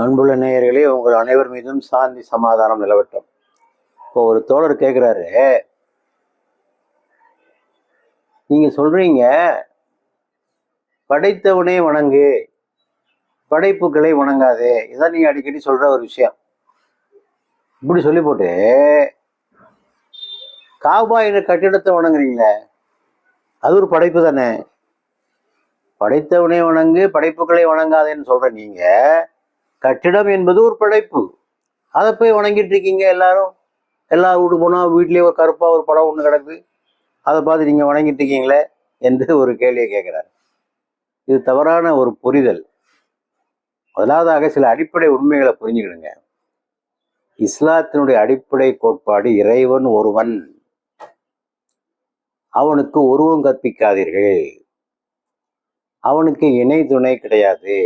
அன்புள்ள நேயர்களே, உங்கள் அனைவர் மீதும் சாந்தி சமாதானம் நிலவட்டும். இப்போ ஒரு தோழர் கேட்குறாரு, நீங்க சொல்றீங்க படைத்தவனே வணங்கு, படைப்புகளை வணங்காதே, இதான் நீங்க அடிக்கடி சொல்ற ஒரு விஷயம். இப்படி சொல்லி போட்டு காபா என்ற கட்டிடத்தை வணங்குறீங்களே, அது ஒரு படைப்பு தானே. படைத்தவனே வணங்கு, படைப்புகளை வணங்காதேன்னு சொல்ற நீங்க, கட்டிடம் என்பது ஒரு படைப்பு, அதை போய் வணங்கிட்டு இருக்கீங்க எல்லாரும். எல்லா வீட்டுக்கு போனால் வீட்லேயே ஒரு கருப்பாக ஒரு படம் ஒன்று கிடக்கு, அதை பார்த்து நீங்கள் வணங்கிட்டு இருக்கீங்களே என்று ஒரு கேள்வியை கேட்குறாரு. இது தவறான ஒரு புரிதல். முதலாவதாக சில அடிப்படை உண்மைகளை புரிஞ்சுக்கிடுங்க. இஸ்லாத்தினுடைய அடிப்படை கோட்பாடு இறைவன் ஒருவன், அவனுக்கு உருவம் கற்பிக்காதீர்கள், அவனுக்கு இணை துணை கிடையாது,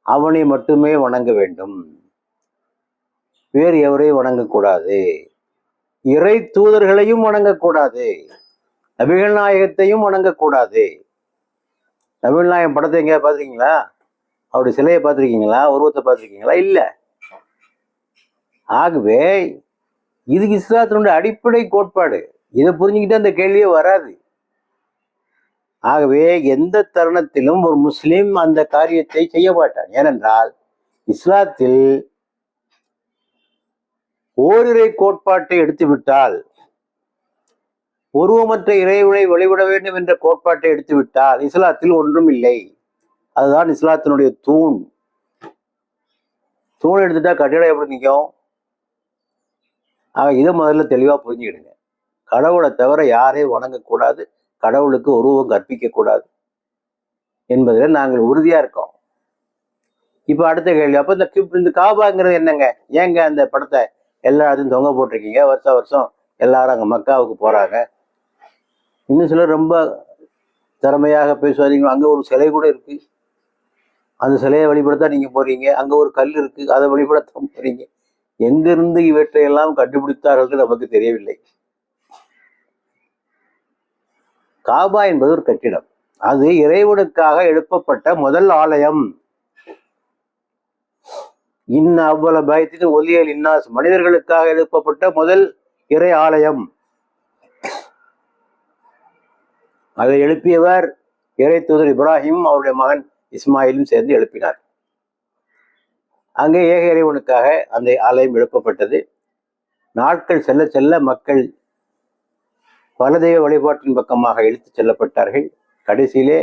அவனை மட்டுமே வணங்க வேண்டும், வேறு எவரையும் வணங்கக்கூடாது, இறை தூதர்களையும் வணங்கக்கூடாது, நபிகள் நாயகத்தையும் வணங்கக்கூடாது. நபிகள் நாயகம் படத்தை எங்கேயா பார்த்துருக்கீங்களா? அவருடைய சிலையை பார்த்துருக்கீங்களா? உருவத்தை பார்த்துருக்கீங்களா? இல்லை. ஆகவே இது இஸ்லாத்தினுடைய அடிப்படை கோட்பாடு. இதை புரிஞ்சுக்கிட்டு அந்த கேள்வியே வராது. ஆகவே எந்த தருணத்திலும் ஒரு முஸ்லிம் அந்த காரியத்தை செய்ய மாட்டான். ஏனென்றால் இஸ்லாத்தில் ஓரிரை கோட்பாட்டை எடுத்துவிட்டால், உருவமற்ற இறைவனை வழிபட வேண்டும் என்ற கோட்பாட்டை எடுத்துவிட்டால் இஸ்லாத்தில் ஒன்றும் இல்லை. அதுதான் இஸ்லாத்தினுடைய தூண். தூண் எடுத்துட்டா கட்டிடம் எப்படி நிற்கும்? ஆக இதை முதல்ல தெளிவா புரிஞ்சுக்கிடுங்க. கடவுளை தவிர யாரையும் வணங்கக்கூடாது, கடவுளுக்கு உருவம் கற்பிக்க கூடாது என்பதில் நாங்கள் உறுதியா இருக்கோம். இப்ப அடுத்த கேள்வி, அப்ப இந்த காபாங்கிறது என்னங்க? ஏங்க அந்த படத்தை எல்லா இடத்தையும் தொங்க போட்டிருக்கீங்க? வருஷம் வருஷம் எல்லாரும் அங்க மக்காவுக்கு போறாங்க. இன்னும் சிலர் ரொம்ப திறமையாக பேசுவாதீங்க, அங்க ஒரு சிலை கூட இருக்கு, அந்த சிலையை வழிபடத்தான் நீங்க போறீங்க. அங்க ஒரு கல் இருக்கு, அதை வழிபடத்தான் போறீங்க. எங்கிருந்து இவற்றையெல்லாம் கண்டுபிடித்தார்கள் நமக்கு தெரியவில்லை. காபா என்பது ஒரு கட்டிடம். அது இறைவனுக்காக எழுப்பப்பட்ட முதல் ஆலயம். அவ்வள பயத்தின் ஒலியல் இன்னாஸ், மனிதர்களுக்காக எழுப்பப்பட்ட முதல் இறை ஆலயம். அதை எழுப்பியவர் இறை தூதர் இப்ராஹிம், அவருடைய மகன் இஸ்மாயிலும் சேர்ந்து எழுப்பினார். அங்கே ஏக இறைவனுக்காக அந்த ஆலயம் எழுப்பப்பட்டது. நாட்கள் செல்ல செல்ல மக்கள் பல தெய்வ வழிபாட்டின் பக்கமாக இழுத்து செல்லப்பட்டார்கள். கடைசியிலே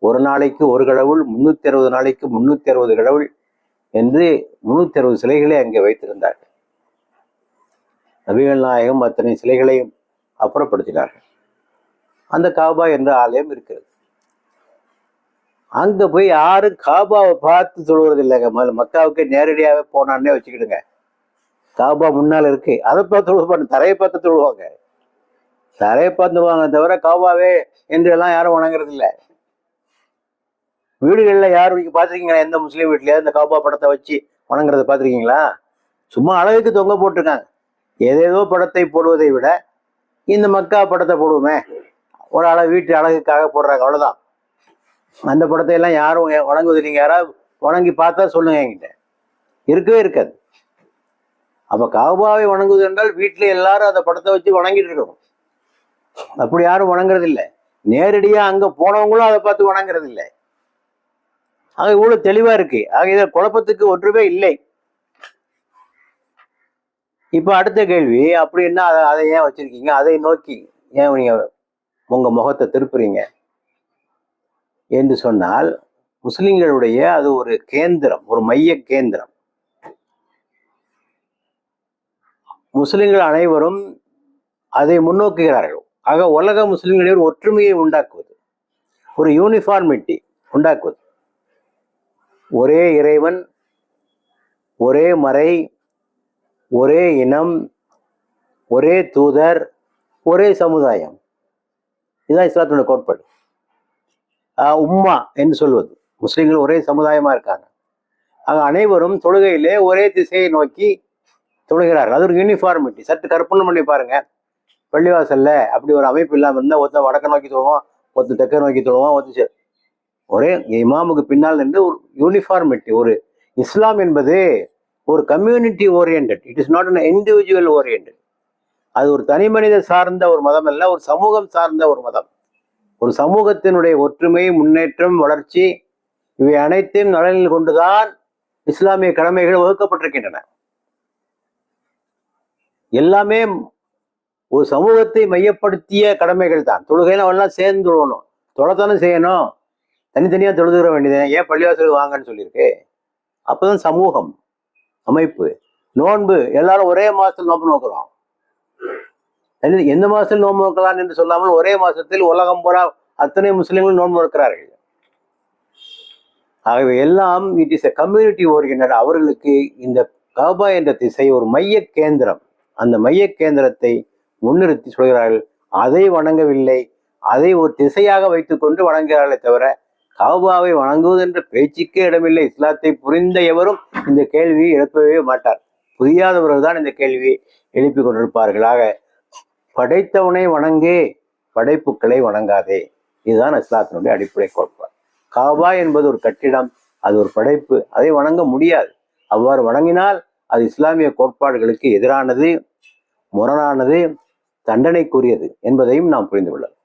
ஒரு நாளைக்கு ஒரு கடவுள், 360 நாளைக்கு 360 கடவுள் என்று 360 சிலைகளை அங்கே வைத்திருந்தார்கள். நபிகள் நாயகம் அத்தனை சிலைகளையும் அப்புறப்படுத்தினார்கள். அந்த காபா என்ற ஆலயம் இருக்கிறது. அங்க போய் யாரும் காபாவை பார்த்து தொழுவது இல்லைங்க. முதல்ல மக்காவுக்கு நேரடியாகவே போனான்னே வச்சுக்கிடுங்க. காபா முன்னால் இருக்கு, அதை பார்த்து தொழுவாங்க, தரையை பார்த்து தொழுவாங்க. தரையை பார்த்துவாங்க தவிர காபாவே என்று எல்லாம் யாரும் வணங்குறது இல்லை. வீடுகள்ல யாரும் நீங்க பார்த்துருக்கீங்களா? எந்த முஸ்லீம் வீட்லயாவது இந்த காபா படத்தை வச்சு வணங்குறத பார்த்துருக்கீங்களா? சும்மா அழகுக்கு தொங்க போட்டிருக்காங்க. ஏதேதோ படத்தை போடுவதை விட இந்த மக்கா படத்தை போடுவோமே, ஒரு வீட்டு அழகுக்காக போடுறாங்க, அவ்வளவுதான். அந்த படத்தை எல்லாம் யாரும் வணங்குவது நீங்க யாராவது வணங்கி பார்த்தா சொல்லுங்க, என்கிட்ட இருக்கவே இருக்காது. அப்ப காபாவை வணங்குவது என்றால் வீட்டுல எல்லாரும் அந்த படத்தை வச்சு வணங்கிட்டு இருக்கணும். அப்படி யாரும் வணங்குறது இல்லை. நேரடியா அங்க போனவங்களும் அதை பார்த்து வணங்குறது இல்லை. ஆக இவ்வளவு தெளிவா இருக்கு. ஆக இத குழப்பத்துக்கு ஒன்றுமே இல்லை. இப்ப அடுத்த கேள்வி, அப்படின்னா அதை ஏன் வச்சிருக்கீங்க? அதை நோக்கி ஏன் நீங்க உங்க முகத்தை திருப்புறீங்க என்று சொன்னால், முஸ்லிம்களுடைய அது ஒரு கேந்திரம், ஒரு மைய கேந்திரம். முஸ்லிம்கள் அனைவரும் அதை முன்னோக்குகிறார்கள். ஆக உலக முஸ்லிம்களின் ஒற்றுமையை உண்டாக்குவது, ஒரு யூனிஃபார்மிட்டி உண்டாக்குவது. ஒரே இறைவன், ஒரே மறை, ஒரே இனம், ஒரே தூதர், ஒரே சமுதாயம். இதுதான் இஸ்லாத்தினுடைய கோட்பாடு. உம்மா என்று சொல்வது, முஸ்லிம்கள் ஒரே சமுதாயமா இருக்காங்க. ஆக அனைவரும் தொழுகையிலே ஒரே திசையை நோக்கி தொழுகிறார்கள். அது ஒரு யூனிஃபார்மிட்டி. சற்று கற்பனை பண்ணி பாருங்க. பள்ளிவாசல்ல அப்படி ஒரு அமைப்பு இல்லாமல் இருந்தால் ஒருத்தன் வடக்க நோக்கி தொழுவான், ஒருத்தன் தெற்க நோக்கி தொழுவான், ஒருத்தர் ஒரே இமாமுக்கு பின்னால் நின்று ஒரு யூனிஃபார்மிட்டி, ஒரு இஸ்லாம் என்பது ஒரு community orient, it is not an individual orient. அது ஒரு தனி மனித சார்ந்த ஒரு மதம் அல்ல, ஒரு சமூகம் சார்ந்த ஒரு மதம். ஒரு சமூகத்தினுடைய ஒற்றுமை, முன்னேற்றம், வளர்ச்சி இவை அனைத்தையும் நலனில் கொண்டுதான் இஸ்லாமிய கடமைகள் வகுக்கப்பட்டிருக்கின்றன. எல்லாமே ஒரு சமூகத்தை மையப்படுத்திய கடமைகள் தான். தொழுகைன்னு அவெல்லாம் சேர்ந்து தொழணும், தொலைத்தானே செய்யணும். தனித்தனியா தொழுதுகிற வேண்டியது ஏன் பள்ளிவாசலுக்கு வாங்கன்னு சொல்லியிருக்கு? அப்பதான் சமூகம் அமைப்பு. நோன்பு எல்லாரும் ஒரே மாசத்தில் நோன்பு நோக்கிறோம். எந்த மாசத்தில் நோன்பு நோக்கலாம் என்று சொல்லாமல் ஒரே மாசத்தில் உலகம் பூரா அத்தனை முஸ்லிம்கள் நோன்பு நோக்கிறார்கள். ஆகவே எல்லாம் it is a community orient. அவர்களுக்கு இந்த காபா என்ற திசை ஒரு மைய கேந்திரம். அந்த மைய கேந்திரத்தை முன்னிறுத்தி சொல்கிறார்கள். அதை வணங்கவில்லை, அதை ஒரு திசையாக வைத்துக்கொண்டு வணங்குகிறார்களே தவிர காபாவை வணங்குவது என்ற பேச்சுக்கே இடமில்லை. இஸ்லாத்தை புரிந்த எவரும் இந்த கேள்வியை எழுப்பவே மாட்டார். புரியாதவர்கள் தான் இந்த கேள்வியை எழுப்பி கொண்டிருப்பார்கள். ஆக படைத்தவனை வணங்கே, படைப்புக்களை வணங்காதே. இதுதான் இஸ்லாத்தினுடைய அடிப்படை கோட்பாடு. காபா என்பது ஒரு கட்டிடம், அது ஒரு படைப்பு, அதை வணங்க முடியாது. அவ்வாறு வணங்கினால் அது இஸ்லாமிய கோட்பாடுகளுக்கு எதிரானது, முரணானது, தண்டனைக்குரியது என்பதையும் நாம் புரிந்து கொள்ளலாம்.